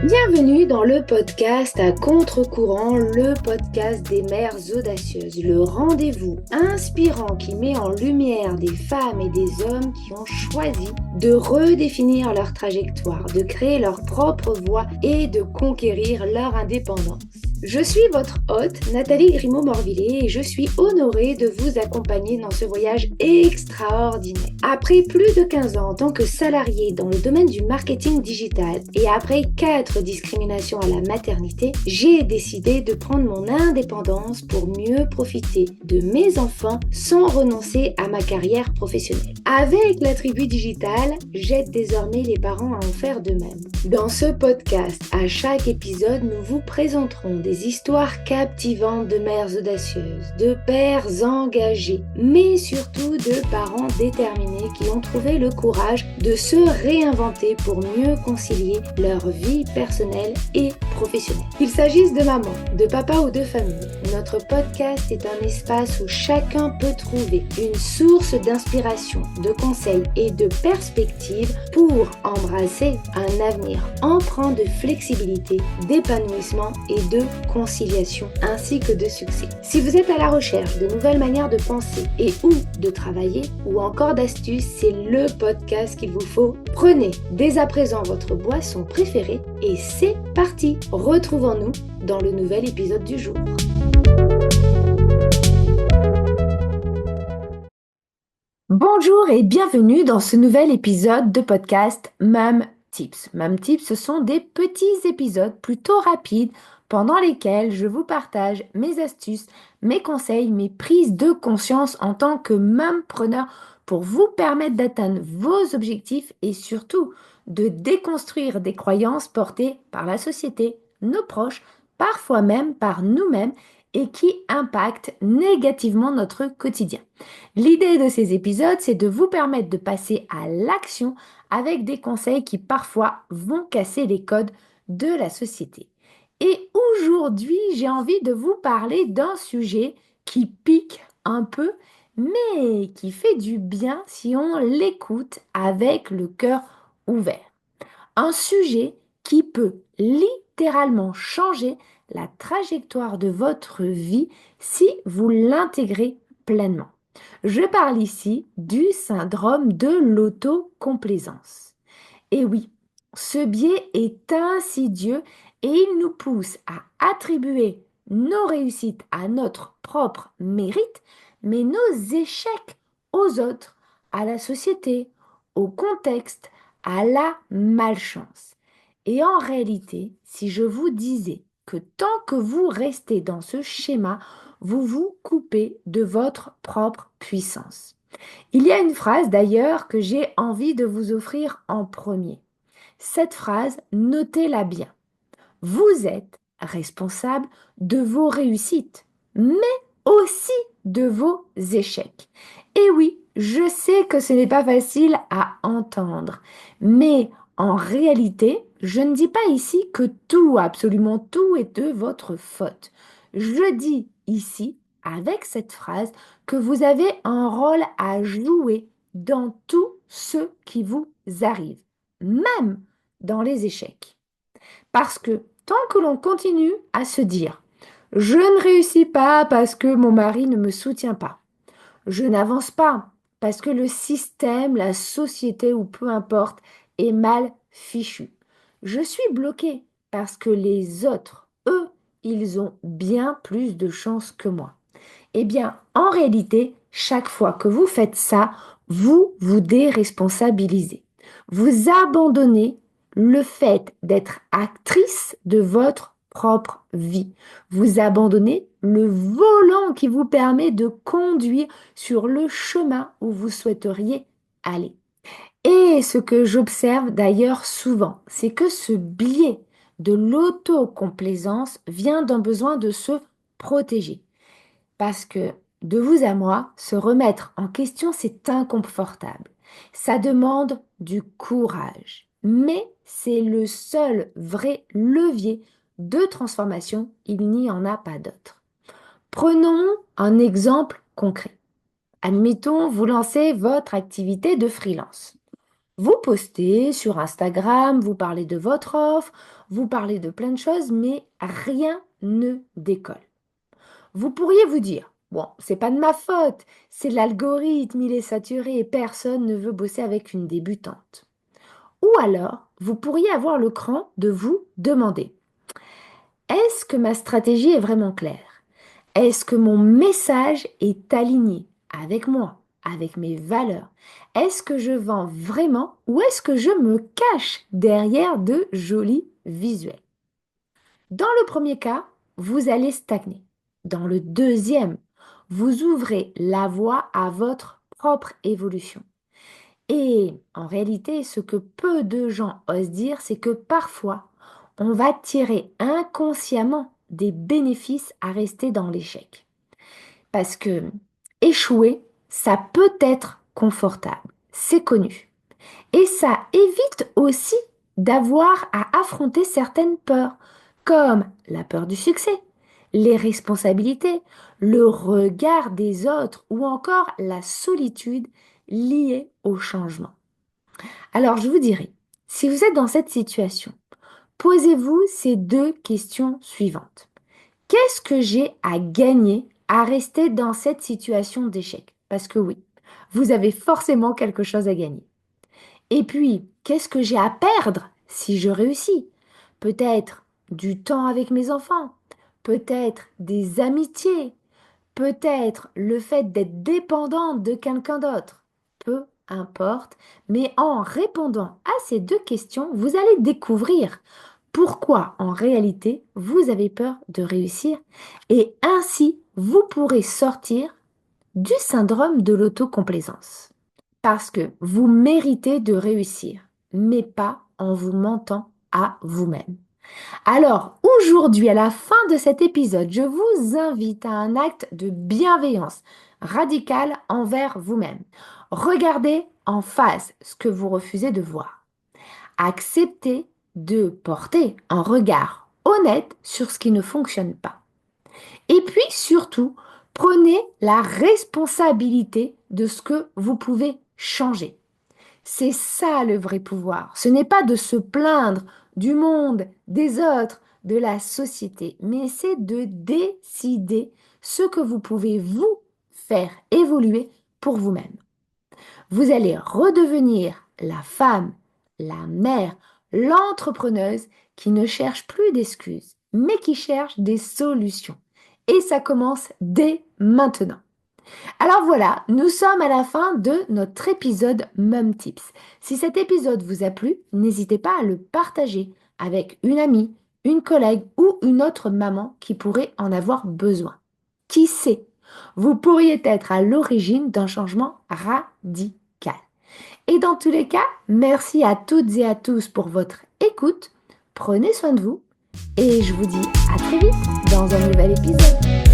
Bienvenue dans le podcast à contre-courant, le podcast des mères audacieuses, le rendez-vous inspirant qui met en lumière des femmes et des hommes qui ont choisi de redéfinir leur trajectoire, de créer leur propre voie et de conquérir leur indépendance. Je suis votre hôte, Nathalie Grimaud-Morvillet, et je suis honorée de vous accompagner dans ce voyage extraordinaire. Après plus de 15 ans en tant que salariée dans le domaine du marketing digital et après 4 discriminations à la maternité, j'ai décidé de prendre mon indépendance pour mieux profiter de mes enfants sans renoncer à ma carrière professionnelle. Avec la tribu digitale, j'aide désormais les parents à en faire de même. Dans ce podcast, à chaque épisode, nous vous présenterons des histoires captivantes de mères audacieuses, de pères engagés, mais surtout de parents déterminés qui ont trouvé le courage de se réinventer pour mieux concilier leur vie personnelle et professionnelle. Qu'il s'agisse de maman, de papa ou de famille, notre podcast est un espace où chacun peut trouver une source d'inspiration, de conseils et de perspectives pour embrasser un avenir empreint de flexibilité, d'épanouissement et de conciliation, ainsi que de succès. Si vous êtes à la recherche de nouvelles manières de penser et ou de travailler, ou encore d'astuces, c'est le podcast qu'il vous faut. Prenez dès à présent votre boisson préférée et c'est parti. Retrouvons-nous dans le nouvel épisode du jour. Bonjour et bienvenue dans ce nouvel épisode de podcast Mom Tips. Mom Tips, ce sont des petits épisodes plutôt rapides pendant lesquels je vous partage mes astuces, mes conseils, mes prises de conscience en tant que mompreneur pour vous permettre d'atteindre vos objectifs et surtout de déconstruire des croyances portées par la société, nos proches, parfois même par nous-mêmes et qui impactent négativement notre quotidien. L'idée de ces épisodes, c'est de vous permettre de passer à l'action avec des conseils qui parfois vont casser les codes de la société. Et aujourd'hui, j'ai envie de vous parler d'un sujet qui pique un peu, mais qui fait du bien si on l'écoute avec le cœur ouvert. Un sujet qui peut littéralement changer la trajectoire de votre vie si vous l'intégrez pleinement. Je parle ici du syndrome de l'autocomplaisance. Et oui, ce biais est insidieux et il nous pousse à attribuer nos réussites à notre propre mérite, mais nos échecs aux autres, à la société, au contexte, à la malchance. Et en réalité, si je vous disais que tant que vous restez dans ce schéma, vous vous coupez de votre propre puissance. Il y a une phrase d'ailleurs que j'ai envie de vous offrir en premier. Cette phrase, notez-la bien. Vous êtes responsable de vos réussites, mais aussi de vos échecs. Et oui, je sais que ce n'est pas facile à entendre, mais en réalité, je ne dis pas ici que tout, absolument tout est de votre faute. Je dis ici, avec cette phrase, que vous avez un rôle à jouer dans tout ce qui vous arrive, même dans les échecs. Parce que tant que l'on continue à se dire je ne réussis pas parce que mon mari ne me soutient pas, je n'avance pas parce que le système, la société ou peu importe est mal fichu, je suis bloqué parce que les autres, eux, ils ont bien plus de chance que moi. Eh bien, en réalité, chaque fois que vous faites ça, vous vous déresponsabilisez. Vous abandonnez le fait d'être actrice de votre propre vie. Vous abandonnez le volant qui vous permet de conduire sur le chemin où vous souhaiteriez aller. Et ce que j'observe d'ailleurs souvent, c'est que ce biais de l'autocomplaisance vient d'un besoin de se protéger. Parce que de vous à moi, se remettre en question, c'est inconfortable. Ça demande du courage. Mais c'est le seul vrai levier de transformation. Il n'y en a pas d'autre. Prenons un exemple concret. Admettons, vous lancez votre activité de freelance. Vous postez sur Instagram, vous parlez de votre offre, vous parlez de plein de choses, mais rien ne décolle. Vous pourriez vous dire, bon, c'est pas de ma faute, c'est l'algorithme, il est saturé et personne ne veut bosser avec une débutante. Ou alors, vous pourriez avoir le cran de vous demander, est-ce que ma stratégie est vraiment claire? Est-ce que mon message est aligné avec moi, avec mes valeurs? Est-ce que je vends vraiment ou est-ce que je me cache derrière de jolis visuels? Dans le premier cas, vous allez stagner. Dans le deuxième, vous ouvrez la voie à votre propre évolution. Et en réalité, ce que peu de gens osent dire, c'est que parfois, on va tirer inconsciemment des bénéfices à rester dans l'échec. Parce que échouer, ça peut être confortable, c'est connu. Et ça évite aussi d'avoir à affronter certaines peurs, comme la peur du succès, les responsabilités, le regard des autres ou encore la solitude liée au changement. Alors je vous dirais, si vous êtes dans cette situation, posez-vous ces deux questions suivantes. Qu'est-ce que j'ai à gagner à rester dans cette situation d'échec? Parce que oui, vous avez forcément quelque chose à gagner. Et puis, qu'est-ce que j'ai à perdre si je réussis? Peut-être du temps avec mes enfants, peut-être des amitiés, peut-être le fait d'être dépendante de quelqu'un d'autre. Peu importe, mais en répondant à ces deux questions, vous allez découvrir pourquoi en réalité vous avez peur de réussir et ainsi vous pourrez sortir du syndrome de l'autocomplaisance. Parce que vous méritez de réussir, mais pas en vous mentant à vous-même. Alors, aujourd'hui, à la fin de cet épisode, je vous invite à un acte de bienveillance radicale envers vous-même. Regardez en face ce que vous refusez de voir. Acceptez de porter un regard honnête sur ce qui ne fonctionne pas. Et puis surtout, prenez la responsabilité de ce que vous pouvez changer. C'est ça le vrai pouvoir. Ce n'est pas de se plaindre du monde, des autres, de la société, mais c'est de décider ce que vous pouvez vous faire évoluer pour vous-même. Vous allez redevenir la femme, la mère, l'entrepreneuse qui ne cherche plus d'excuses, mais qui cherche des solutions. Et ça commence dès maintenant. Alors voilà, nous sommes à la fin de notre épisode Mum Tips. Si cet épisode vous a plu, n'hésitez pas à le partager avec une amie, une collègue ou une autre maman qui pourrait en avoir besoin. Qui sait, vous pourriez être à l'origine d'un changement radical. Et dans tous les cas, merci à toutes et à tous pour votre écoute. Prenez soin de vous et je vous dis à très vite dans un nouvel épisode.